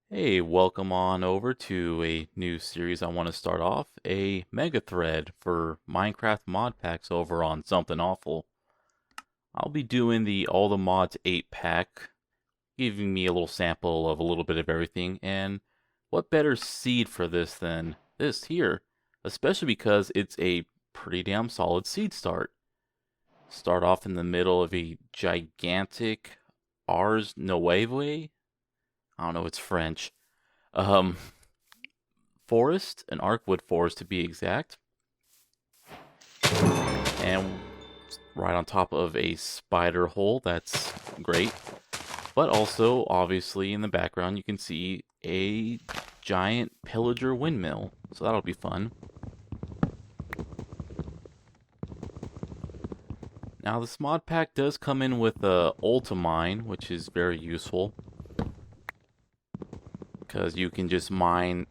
Hey, welcome on over to a new series I want to start off, a megathread for Minecraft mod packs over on Something Awful. I'll be doing the All the Mods 8 pack, giving me a little sample of a little bit of everything, and what better seed for this than this here, especially because it's a pretty damn solid seed start. Start off in the middle of a gigantic Ars Nouvelle. I don't know, it's French. Um, Forest, an arcwood forest to be exact, and right on top of a spider hole. That's great. But also, obviously, in the background, you can see a giant pillager windmill. So that'll be fun. Now, this mod pack does come in with a ultimine, which is very useful because you can just mine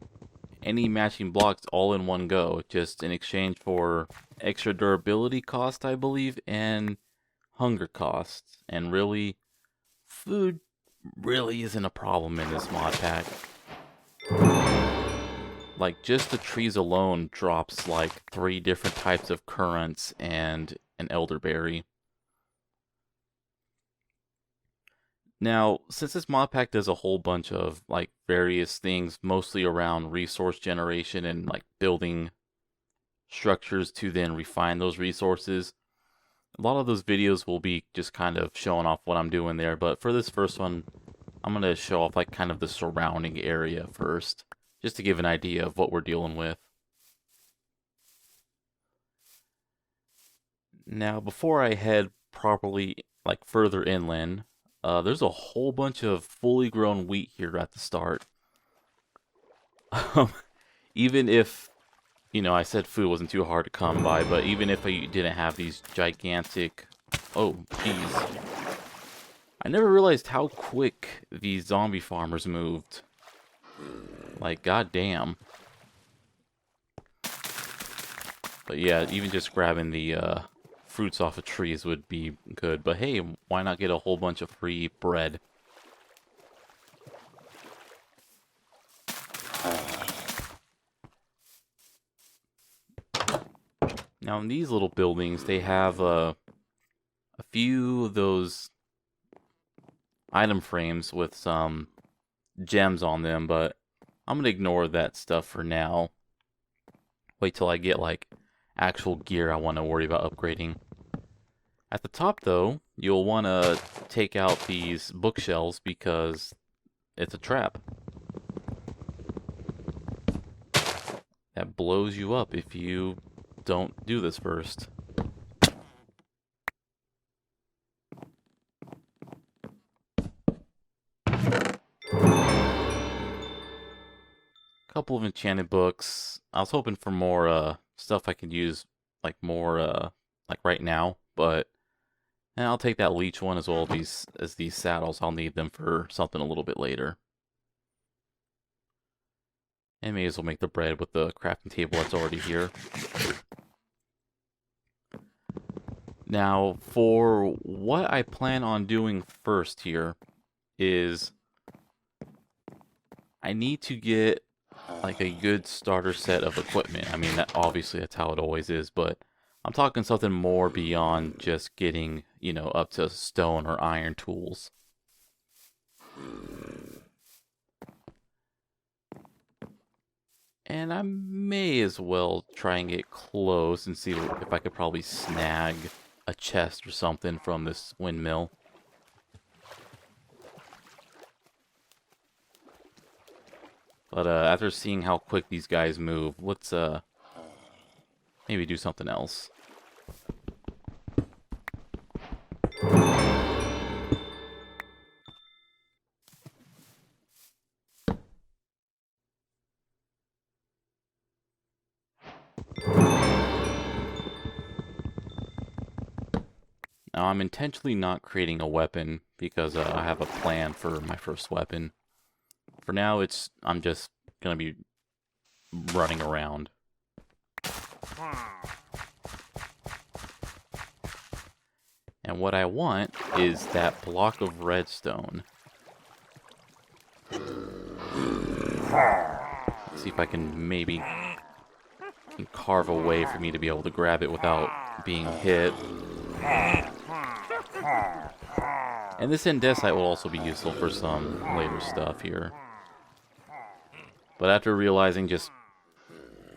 any matching blocks all in one go, just in exchange for extra durability cost, I believe, and hunger costs. And really, food really isn't a problem in this mod pack. Like, just the trees alone drops like 3 different types of currants and an elderberry. Now, since this mod pack does a whole bunch of like various things, mostly around resource generation and like building structures to then refine those resources, a lot of those videos will be just kind of showing off what I'm doing there. But for this first one, I'm going to show off like kind of the surrounding area first, just to give an idea of what we're dealing with. Now, before I head properly like further inland, there's a whole bunch of fully grown wheat here at the start. Even if, I said food wasn't too hard to come by, but even if I didn't have these gigantic... Oh, jeez. I never realized how quick these zombie farmers moved. Like, goddamn. But yeah, even just grabbing the fruits off of trees would be good. But hey, why not get a whole bunch of free bread? Now in these little buildings, they have a few of those item frames with some gems on them, but I'm gonna ignore that stuff for now. Wait till I get like actual gear I want to worry about upgrading. At the top though, you'll want to take out these bookshelves because it's a trap that blows you up if you don't do this first. Couple of enchanted books. I was hoping for more stuff I could use like more like right now, but I'll take that leech one as well as these saddles. I'll need them for something a little bit later. And may as well make the bread with the crafting table that's already here. Now, for what I plan on doing first here is I need to get like a good starter set of equipment. I mean, obviously that's how it always is, but I'm talking something more beyond just getting, up to stone or iron tools. And I may as well try and get close and see if I could probably snag a chest or something from this windmill. But after seeing how quick these guys move, let's maybe do something else. Now I'm intentionally not creating a weapon because I have a plan for my first weapon. For now, I'm just gonna be running around. And what I want is that block of redstone. See if I can maybe carve a way for me to be able to grab it without being hit. And this andesite will also be useful for some later stuff here. But after realizing just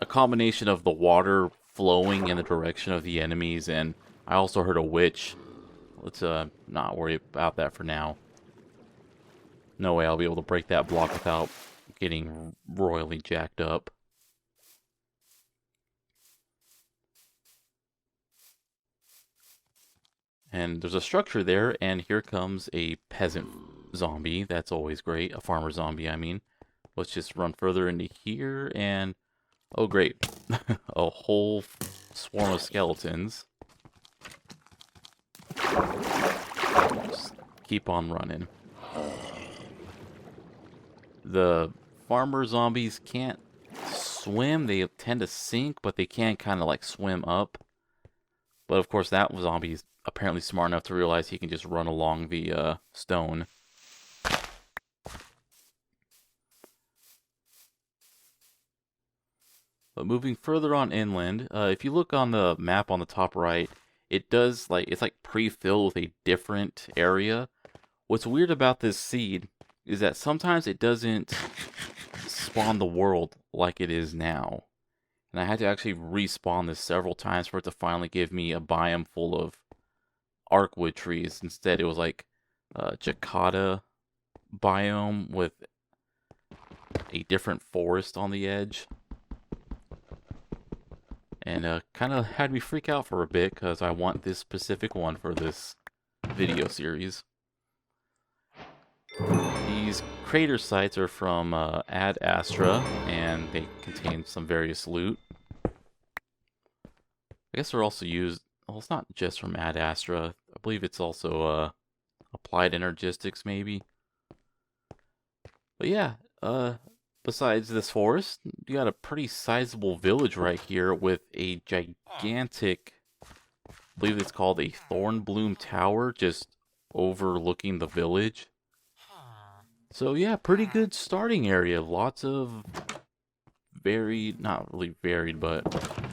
a combination of the water flowing in the direction of the enemies, and I also heard a witch, let's not worry about that for now. No way I'll be able to break that block without getting royally jacked up. And there's a structure there, and here comes a peasant zombie. That's always great. A farmer zombie, I mean. Let's just run further into here, and... oh, great. A whole swarm of skeletons. Just keep on running. The farmer zombies can't swim. They tend to sink, but they can kind of like swim up. But of course, that zombie is apparently smart enough to realize he can just run along the stone. But moving further on inland, if you look on the map on the top right, it does it's like pre-filled with a different area. What's weird about this seed is that sometimes it doesn't spawn the world like it is now. And I had to actually respawn this several times for it to finally give me a biome full of arcwood trees. Instead, it was like a Jakarta biome with a different forest on the edge. And kind of had me freak out for a bit because I want this specific one for this video series. These crater sites are from Ad Astra, and they contain some various loot. I guess they're also used... well, it's not just from Ad Astra. I believe it's also Applied Energistics, maybe. But yeah, besides this forest, you got a pretty sizable village right here with a gigantic... I believe it's called a Thornbloom Tower, just overlooking the village. So yeah, pretty good starting area. Lots of varied, not really varied, but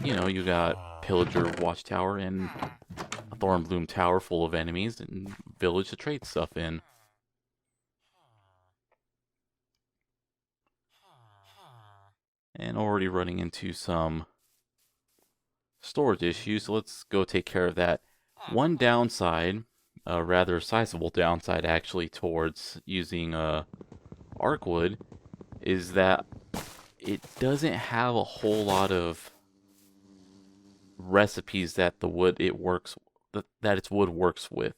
you know, you got Pillager Watchtower and a Thornbloom Tower full of enemies and village to trade stuff in. And already running into some storage issues, so let's go take care of that. One downside, a rather sizable downside actually, towards using arcwood is that it doesn't have a whole lot of recipes that the wood that its wood works with.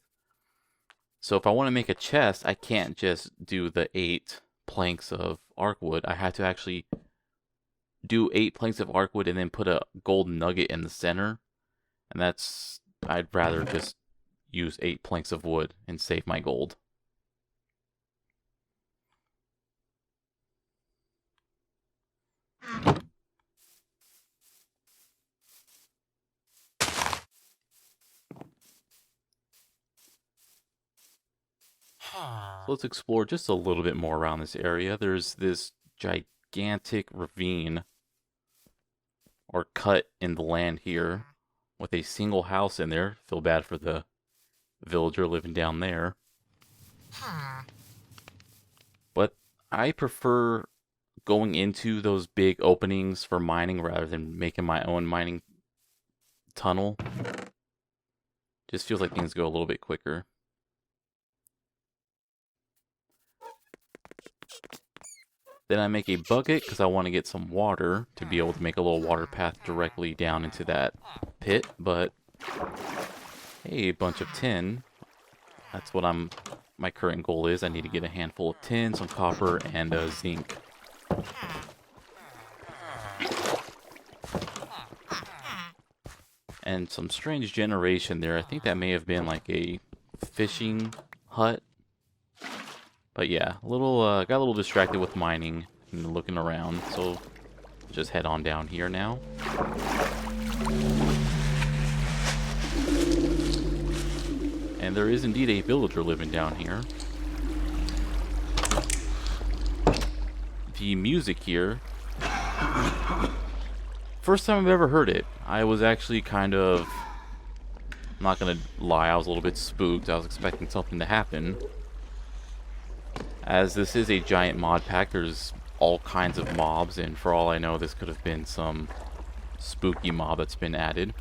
So if I want to make a chest, I can't just do the 8 planks of arcwood. I have to actually do 8 planks of arcwood and then put a gold nugget in the center. And I'd rather just use 8 planks of wood and save my gold. So let's explore just a little bit more around this area. There's this gigantic ravine or cut in the land here with a single house in there. Feel bad for the villager living down there. But I prefer going into those big openings for mining rather than making my own mining tunnel. Just feels like things go a little bit quicker. Then I make a bucket because I want to get some water to be able to make a little water path directly down into that pit. But hey, a bunch of tin. That's what my current goal is. I need to get a handful of tin, some copper, and zinc. And some strange generation there. I think that may have been like a fishing hut. But yeah, got a little distracted with mining and looking around, so just head on down here now. And there is indeed a villager living down here. the music here, first time I've ever heard it, I was actually kind of, I'm not gonna lie, I was a little bit spooked. I was expecting something to happen. As this is a giant mod pack, there's all kinds of mobs, and for all I know, this could have been some spooky mob that's been added.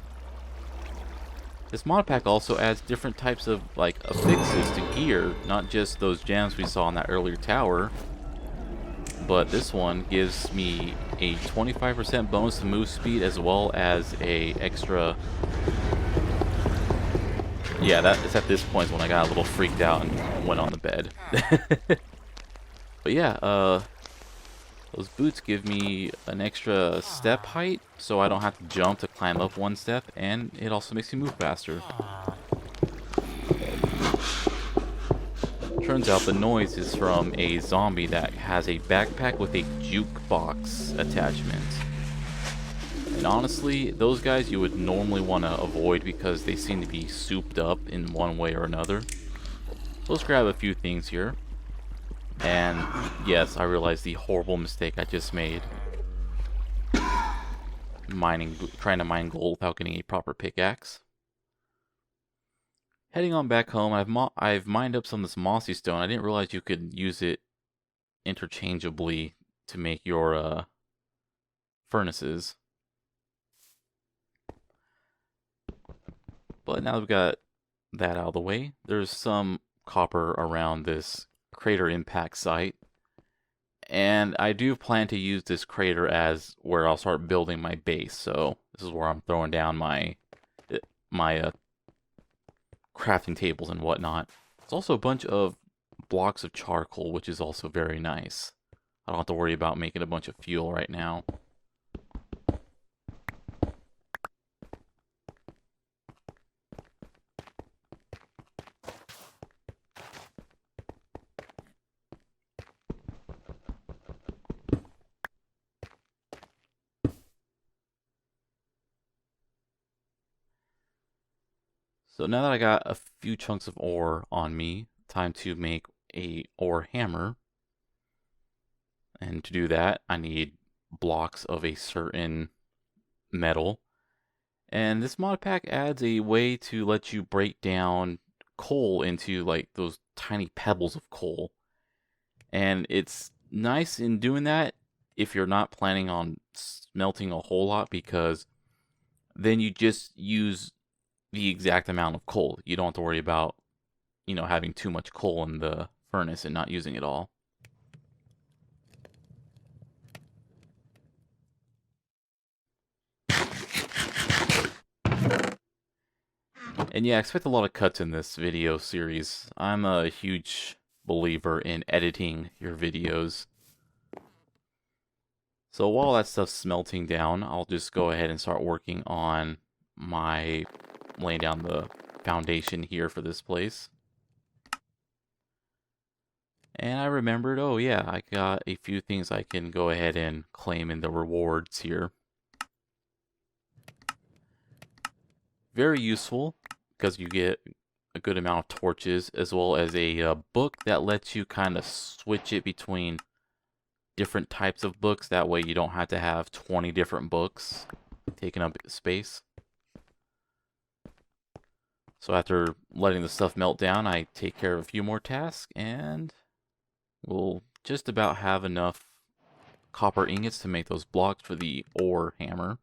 This mod pack also adds different types of, like, affixes to gear, not just those gems we saw in that earlier tower, but this one gives me a 25% bonus to move speed as well as a extra... Yeah, it's at this point when I got a little freaked out and went on the bed. But yeah, those boots give me an extra step height, so I don't have to jump to climb up one step, and it also makes me move faster. Turns out the noise is from a zombie that has a backpack with a jukebox attachment. And honestly, those guys you would normally want to avoid because they seem to be souped up in one way or another. So let's grab a few things here. And yes, I realize the horrible mistake I just made. Trying to mine gold without getting a proper pickaxe. Heading on back home, I've mined up some of this mossy stone. I didn't realize you could use it interchangeably to make your furnaces. But now we've got that out of the way, there's some copper around this crater impact site. And I do plan to use this crater as where I'll start building my base. So this is where I'm throwing down my crafting tables and whatnot. There's also a bunch of blocks of charcoal, which is also very nice. I don't have to worry about making a bunch of fuel right now. So now that I got a few chunks of ore on me, time to make a ore hammer. And to do that, I need blocks of a certain metal. And this mod pack adds a way to let you break down coal into like those tiny pebbles of coal. And it's nice in doing that if you're not planning on smelting a whole lot, because then you just use the exact amount of coal. You don't have to worry about, having too much coal in the furnace and not using it all. And yeah, I expect a lot of cuts in this video series. I'm a huge believer in editing your videos. So while that stuff's melting down, I'll just go ahead and start working on laying down the foundation here for this place. And I remembered, oh yeah, I got a few things I can go ahead and claim in the rewards here. Very useful, because you get a good amount of torches, as well as a book that lets you kind of switch it between different types of books. That way you don't have to have 20 different books taking up space. So after letting the stuff melt down, I take care of a few more tasks, and we'll just about have enough copper ingots to make those blocks for the ore hammer.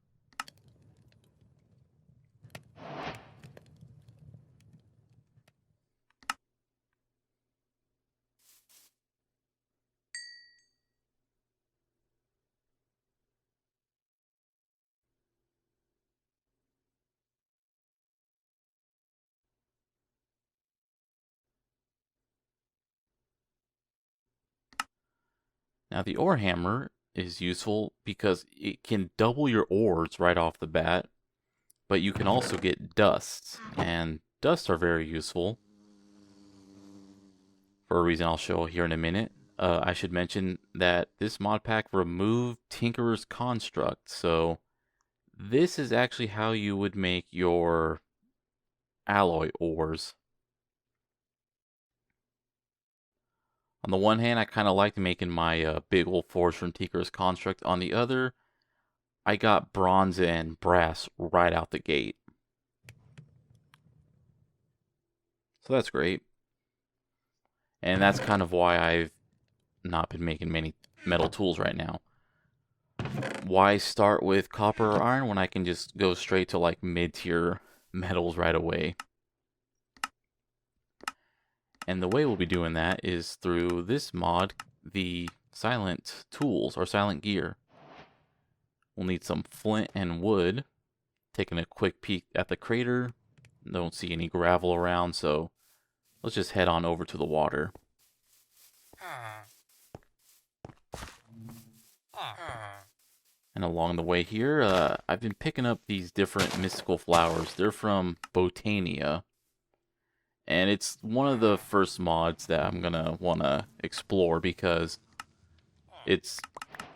Now the ore hammer is useful because it can double your ores right off the bat, but you can also get dusts, and dusts are very useful for a reason I'll show here in a minute. I should mention that this mod pack removed Tinkerer's Construct, so this is actually how you would make your alloy ores. On the one hand, I kind of liked making my big old Forge from Tinker's construct. On the other, I got bronze and brass right out the gate. So that's great. And that's kind of why I've not been making many metal tools right now. Why start with copper or iron when I can just go straight to like mid-tier metals right away? And the way we'll be doing that is through this mod, the silent tools or silent gear. We'll need some flint and wood. Taking a quick peek at the crater. Don't see any gravel around, so let's just head on over to the water. And along the way here, I've been picking up these different mystical flowers. They're from Botania. And it's one of the first mods that I'm gonna wanna explore because it's,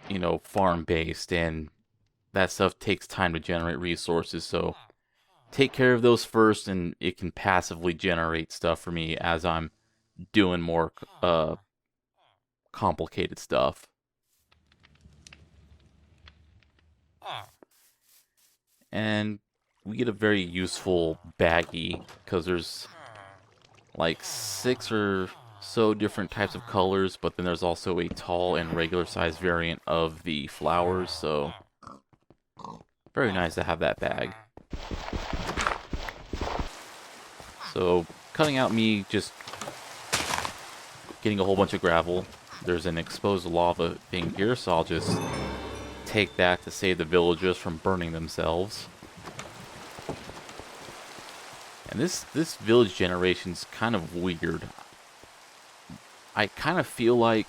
you know, farm-based and that stuff takes time to generate resources, so take care of those first and it can passively generate stuff for me as I'm doing more complicated stuff. And we get a very useful baggie because there's like 6 or so different types of colors, but then there's also a tall and regular size variant of the flowers, so very nice to have that bag. So cutting out me just getting a whole bunch of gravel. There's an exposed lava thing here, so I'll just take that to save the villagers from burning themselves. And this village generation's kind of weird. I kind of feel like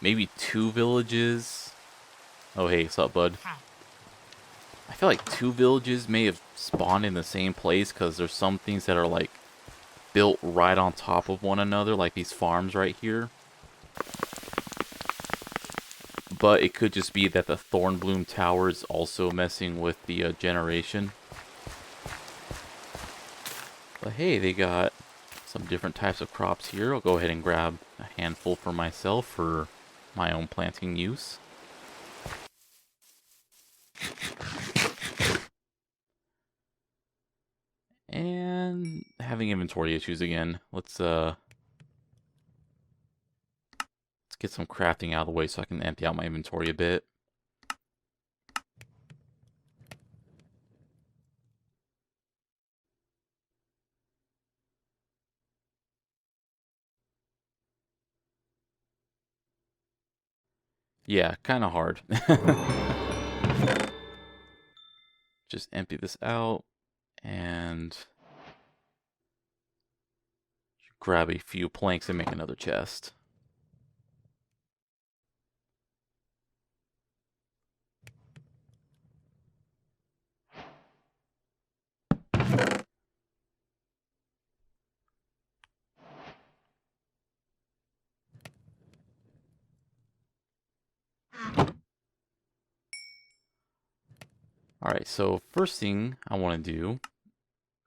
maybe 2 villages. Oh hey, what's up, bud? I feel like 2 villages may have spawned in the same place because there's some things that are like built right on top of one another, like these farms right here. But it could just be that the Thornbloom Tower is also messing with the generation. But hey, they got some different types of crops here. I'll go ahead and grab a handful for myself for my own planting use. And having inventory issues again. Let's get some crafting out of the way so I can empty out my inventory a bit. Yeah, kind of hard. Just empty this out and grab a few planks and make another chest. Alright, so first thing I want to do,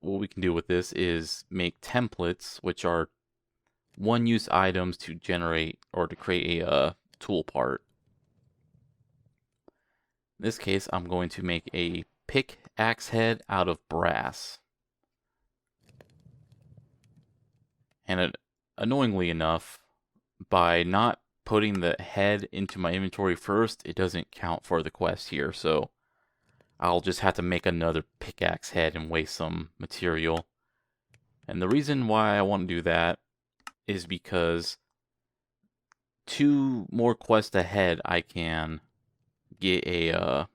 what we can do with this is make templates, which are one-use items to generate or to create a tool part. In this case, I'm going to make a pickaxe head out of brass. And annoyingly enough, by not putting the head into my inventory first, it doesn't count for the quest here, so I'll just have to make another pickaxe head and waste some material. And the reason why I want to do that is because 2 more quests ahead I can get a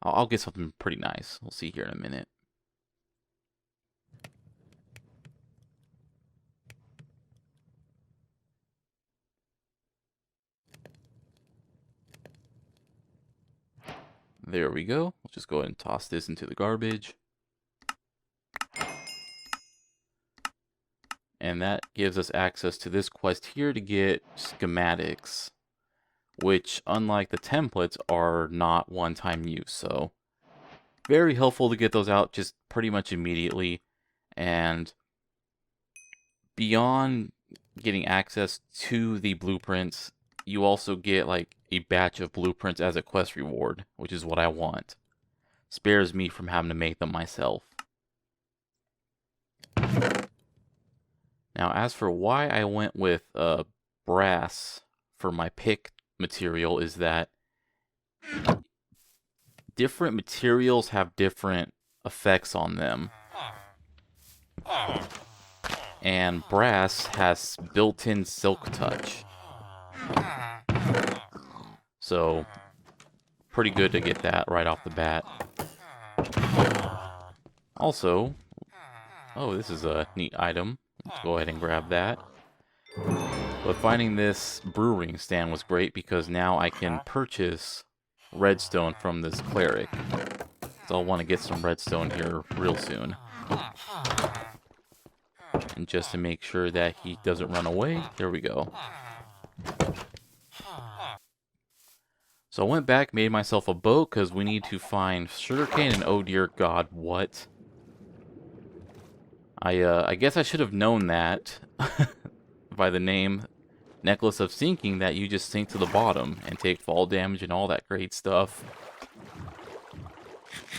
I'll get something pretty nice. We'll see here in a minute. There we go. We'll just go ahead and toss this into the garbage. And that gives us access to this quest here to get schematics, which, unlike the templates, are not one-time use. So, very helpful to get those out just pretty much immediately. And beyond getting access to the blueprints, you also get like a batch of blueprints as a quest reward, which is what I want. Spares me from having to make them myself. Now, as for why I went with brass for my pick material is that different materials have different effects on them. And brass has built-in silk touch. So, pretty good to get that right off the bat. Also, oh, this is a neat item. Let's go ahead and grab that. But finding this brewing stand was great because now I can purchase redstone from this cleric. So I'll want to get some redstone here real soon. And just to make sure that he doesn't run away, there we go. So I went back, made myself a boat because we need to find sugarcane and oh dear god, what? I guess I should have known that by the name Necklace of Sinking, that you just sink to the bottom and take fall damage and all that great stuff.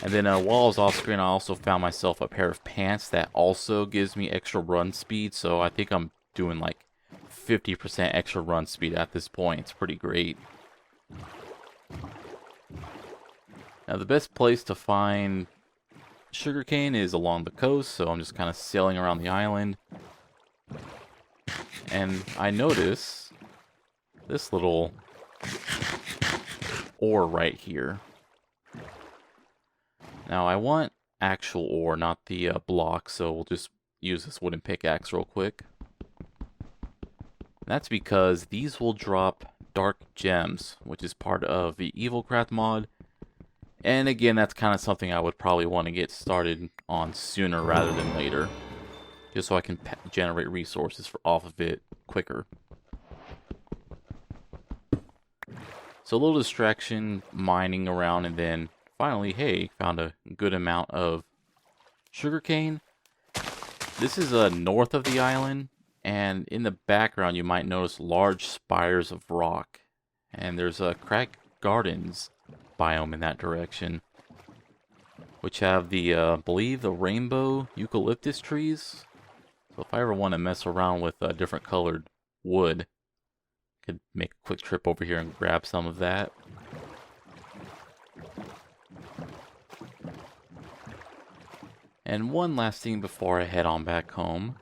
And then while I was off screen, I also found myself a pair of pants that also gives me extra run speed. So I think I'm doing like 50% extra run speed at this point. It's pretty great. Now the best place to find sugarcane is along the coast, so I'm just kind of sailing around the island. And I notice this little ore right here. Now I want actual ore, not the block, so we'll just use this wooden pickaxe real quick. That's because these will drop dark gems, which is part of the Evilcraft mod. And again, that's kind of something I would probably want to get started on sooner rather than later. Just so I can generate resources off of it quicker. So a little distraction, mining around, and then finally, hey, found a good amount of sugarcane. This is north of the island, and in the background you might notice large spires of rock. And there's a cracked gardens biome in that direction, which have the, believe the rainbow eucalyptus trees. So if I ever want to mess around with different colored wood, I could make a quick trip over here and grab some of that. And one last thing before I head on back home.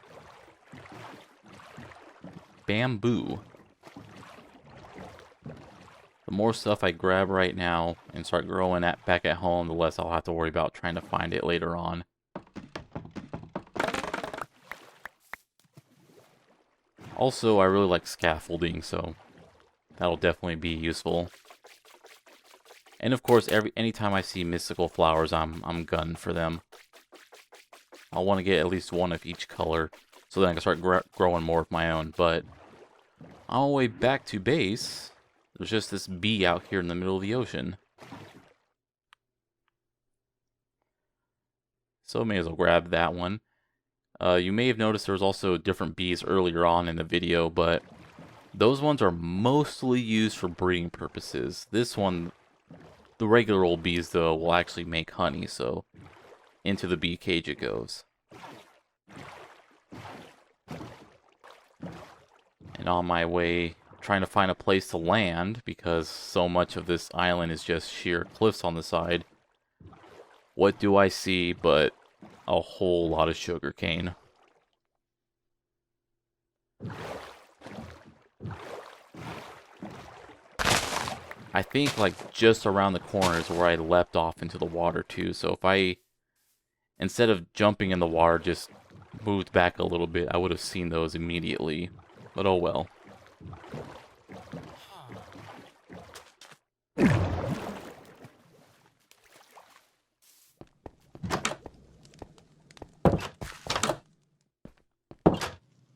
Bamboo. The more stuff I grab right now and start growing back at home, the less I'll have to worry about trying to find it later on. Also, I really like scaffolding, so that'll definitely be useful. And of course, anytime I see mystical flowers, I'm gunning for them. I'll want to get at least one of each color, so then I can start growing more of my own. But on the way back to base, there's just this bee out here in the middle of the ocean. So may as well grab that one. You may have noticed there was also different bees earlier on in the video, but those ones are mostly used for breeding purposes. This one, the regular old bees though, will actually make honey, so into the bee cage it goes. And on my way, trying to find a place to land, because so much of this island is just sheer cliffs on the side, what do I see but a whole lot of sugarcane. I think like just around the corner is where I leapt off into the water too, so if I, instead of jumping in the water, just moved back a little bit, I would have seen those immediately. But oh well.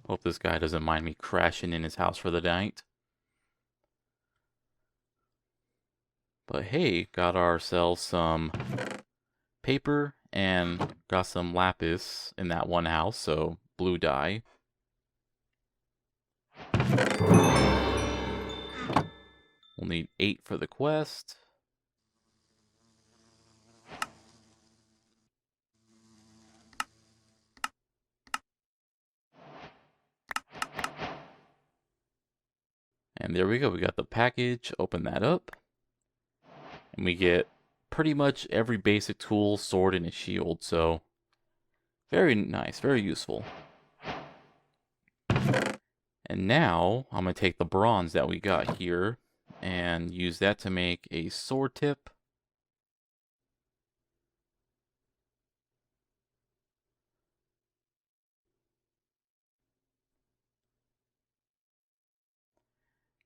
Hope this guy doesn't mind me crashing in his house for the night. But hey, got ourselves some paper and got some lapis in that one house, so blue dye. We'll need 8 for the quest. And there we go. We got the package. Open that up. And we get pretty much every basic tool, sword, and a shield. So, very nice. Very useful. And now, I'm going to take the bronze that we got here and use that to make a sword tip.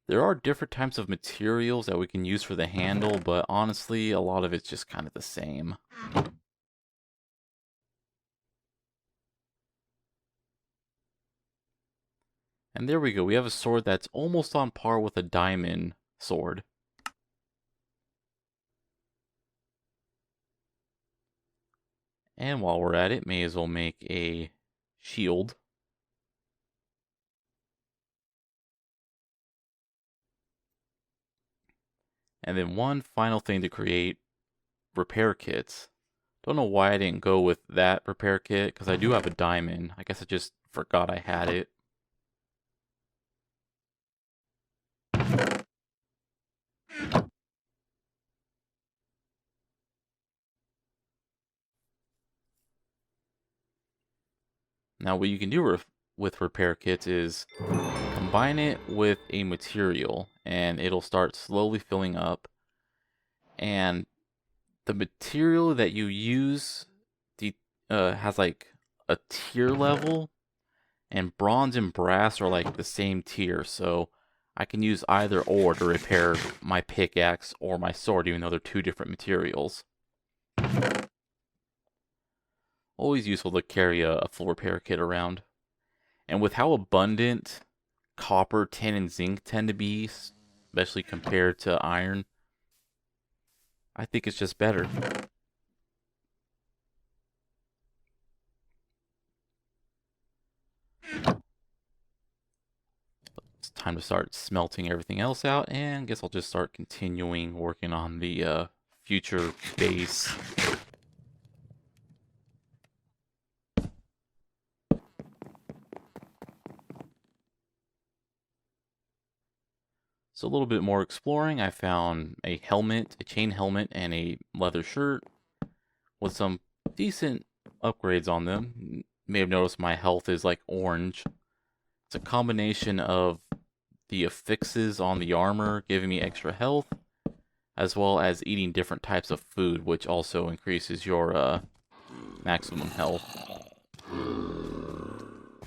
There are different types of materials that we can use for the handle, but honestly, a lot of it's just kind of the same. And there we go. We have a sword that's almost on par with a diamond sword. And while we're at it, may as well make a shield. And then one final thing to create, repair kits. Don't know why I didn't go with that repair kit, because I do have a diamond. I guess I just forgot I had it. Now what you can do with repair kits is combine it with a material, and it'll start slowly filling up. And the material that you use has like a tier level, and bronze and brass are like the same tier, so I can use either or to repair my pickaxe or my sword, even though they're two different materials. Always useful to carry a full repair kit around. And with how abundant copper, tin, and zinc tend to be, especially compared to iron, I think it's just better. It's time to start smelting everything else out, and I guess I'll just start continuing working on the future base. So a little bit more exploring, I found a helmet, a chain helmet, and a leather shirt with some decent upgrades on them. You may have noticed my health is like orange. It's a combination of the affixes on the armor giving me extra health, as well as eating different types of food, which also increases your maximum health.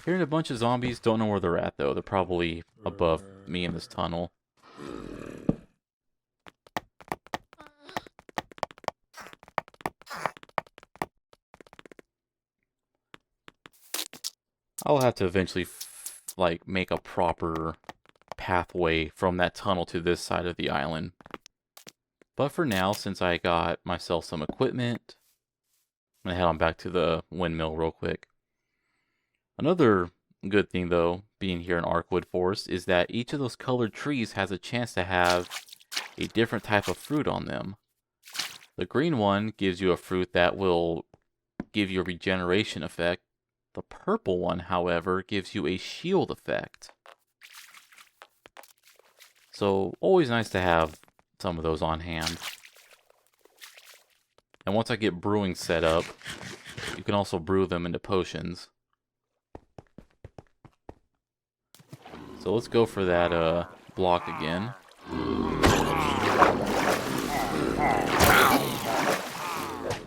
Hearing a bunch of zombies, don't know where they're at though. They're probably above me in this tunnel. I'll have to eventually like make a proper pathway from that tunnel to this side of the island. But for now, since I got myself some equipment, I'm gonna head on back to the windmill real quick. Another good thing though, being here in Arkwood Forest, is that each of those colored trees has a chance to have a different type of fruit on them. The green one gives you a fruit that will give you a regeneration effect. The purple one, however, gives you a shield effect. So, always nice to have some of those on hand. And once I get brewing set up, you can also brew them into potions. So let's go for that block again.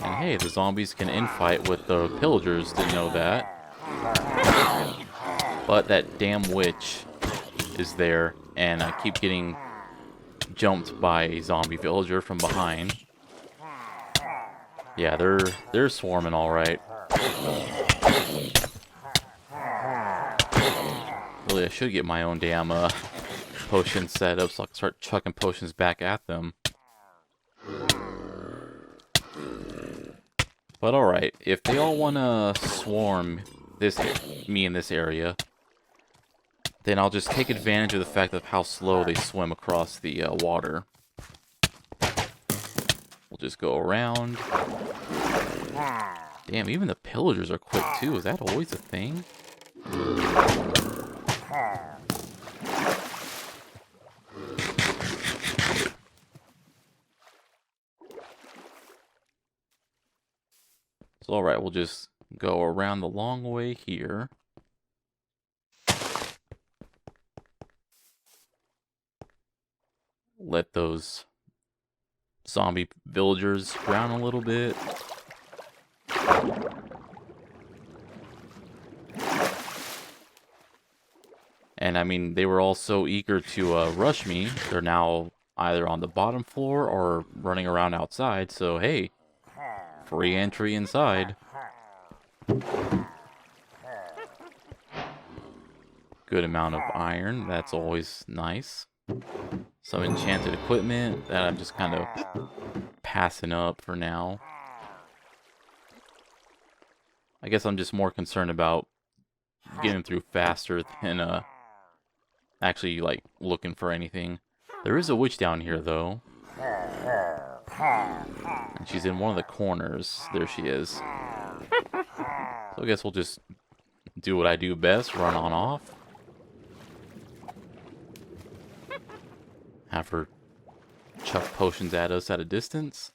And hey, the zombies can infight with the pillagers, didn't know that. But that damn witch is there, and I keep getting jumped by a zombie villager from behind. Yeah, they're swarming all right. Really, I should get my own damn potion set up so I can start chucking potions back at them. But alright, if they all want to swarm me in this area, then I'll just take advantage of the fact of how slow they swim across the water. We'll just go around. Damn, even the pillagers are quick too. Is that always a thing? So alright, we'll just go around the long way here. Let those zombie villagers drown a little bit. And I mean, they were all so eager to rush me. They're now either on the bottom floor or running around outside. So hey, free entry inside. Good amount of iron. That's always nice. Some enchanted equipment that I'm just kind of passing up for now. I guess I'm just more concerned about getting through faster than actually like looking for anything. There is a witch down here though. And she's in one of the corners. There she is. So I guess we'll just do what I do best, run on off. Have her chuck potions at us at a distance.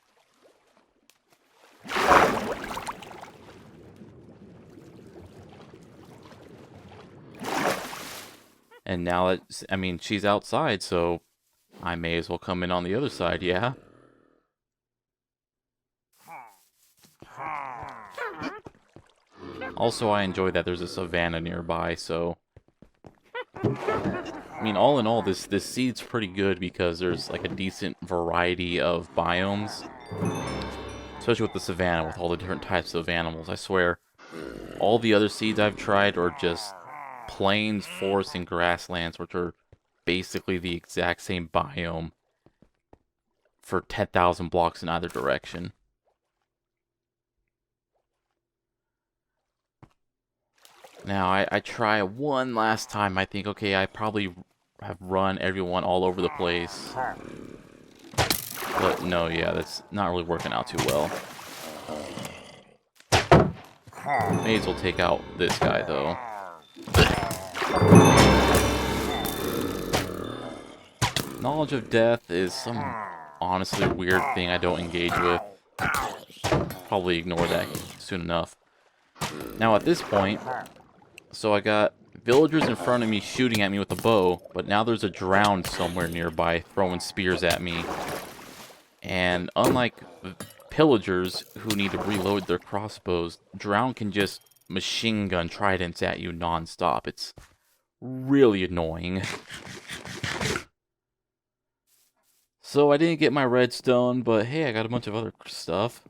And now that, I mean, she's outside, so I may as well come in on the other side, yeah? Also, I enjoy that there's a savanna nearby, so... I mean, all in all, this seed's pretty good because there's like a decent variety of biomes. Especially with the savanna, with all the different types of animals. I swear, all the other seeds I've tried are just plains, forests, and grasslands, which are basically the exact same biome for 10,000 blocks in either direction. Now, I try one last time. I think, okay, I probably have run everyone all over the place. But no, yeah, that's not really working out too well. May as well take out this guy, though. Knowledge of death is some honestly weird thing I don't engage with. Probably ignore that soon enough. Now, at this point... So I got villagers in front of me shooting at me with a bow, but now there's a drowned somewhere nearby throwing spears at me. And unlike pillagers who need to reload their crossbows, drowned can just machine gun tridents at you non-stop. It's really annoying. So I didn't get my redstone, but hey, I got a bunch of other stuff.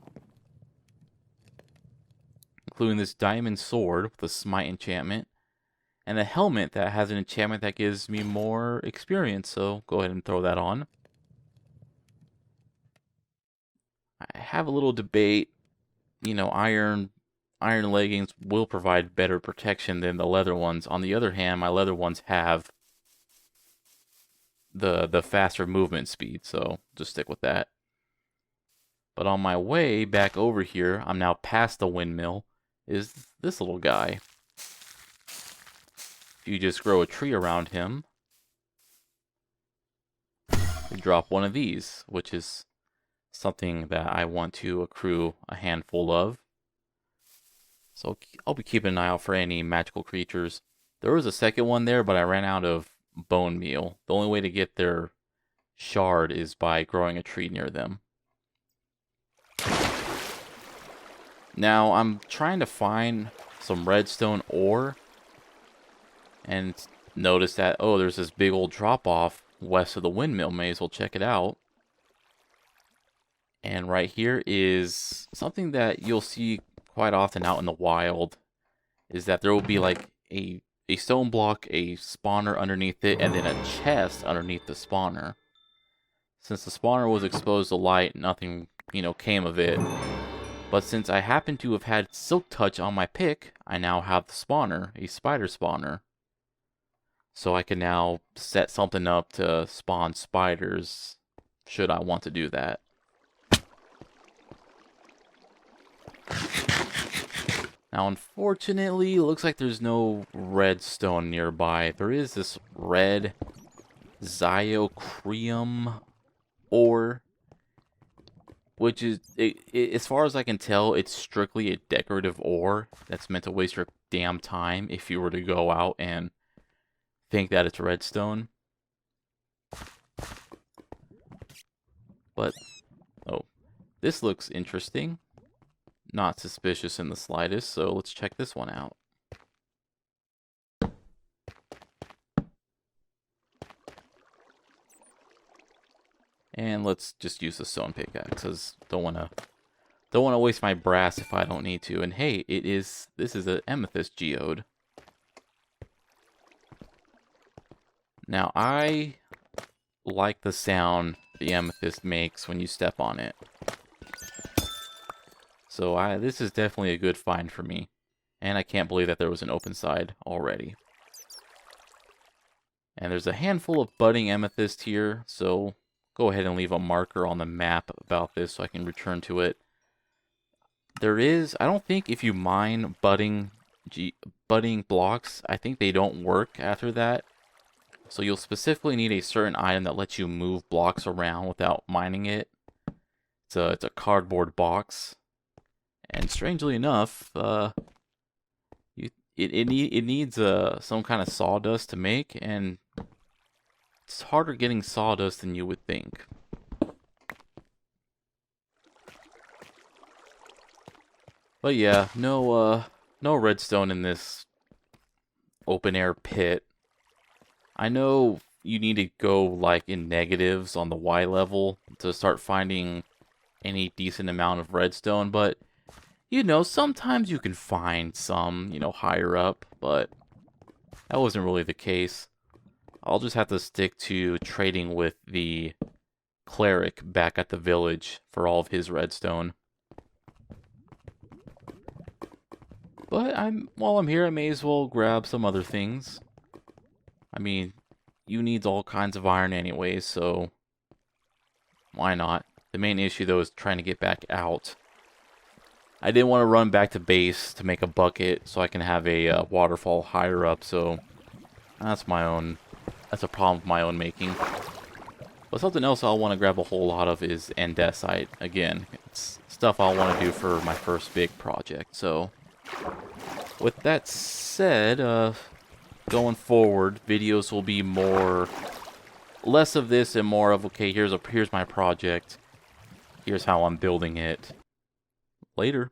Including this diamond sword with a smite enchantment, and a helmet that has an enchantment that gives me more experience, so go ahead and throw that on. I have a little debate, you know, iron leggings will provide better protection than the leather ones. On the other hand, my leather ones have the faster movement speed, so just stick with that. But on my way back over here, I'm now past the windmill, is this little guy. If you just grow a tree around him, you drop one of these, which is something that I want to accrue a handful of. So I'll be keeping an eye out for any magical creatures. There was a second one there, but I ran out of bone meal. The only way to get their shard is by growing a tree near them. Now, I'm trying to find some redstone ore, and notice that, oh, there's this big old drop-off west of the windmill. May as well check it out. And right here is something that you'll see quite often out in the wild, is that there will be like a stone block, a spawner underneath it, and then a chest underneath the spawner. Since the spawner was exposed to light, nothing, you know, came of it. But since I happen to have had Silk Touch on my pick, I now have the spawner, a spider spawner. So I can now set something up to spawn spiders, should I want to do that. Now, unfortunately, it looks like there's no redstone nearby. There is this red Ziocreum ore, which is, as far as I can tell, it's strictly a decorative ore that's meant to waste your damn time if you were to go out and think that it's redstone. But, oh, this looks interesting. Not suspicious in the slightest, so let's check this one out. And let's just use the stone pickaxe, because don't wanna waste my brass if I don't need to. And hey, this is an amethyst geode. Now I like the sound the amethyst makes when you step on it. So this is definitely a good find for me. And I can't believe that there was an open side already. And there's a handful of budding amethyst here, so go ahead and leave a marker on the map about this so I can return to it. There is, I don't think if you mine budding blocks, I think they don't work after that. So you'll specifically need a certain item that lets you move blocks around without mining it. It's a cardboard box. And strangely enough, it needs some kind of sawdust to make, and it's harder getting sawdust than you would think. But yeah, no redstone in this open air pit. I know you need to go like in negatives on the Y level to start finding any decent amount of redstone, but you know, sometimes you can find some, you know, higher up, but that wasn't really the case. I'll just have to stick to trading with the cleric back at the village for all of his redstone. But while I'm here, I may as well grab some other things. I mean, you need all kinds of iron anyways, so why not? The main issue though is trying to get back out. I didn't want to run back to base to make a bucket so I can have a waterfall higher up, so that's a problem of my own making. But something else I'll want to grab a whole lot of is andesite. Again, it's stuff I'll want to do for my first big project. So, with that said, going forward, videos will be less of this and more of, okay, here's my project. Here's how I'm building it. Later.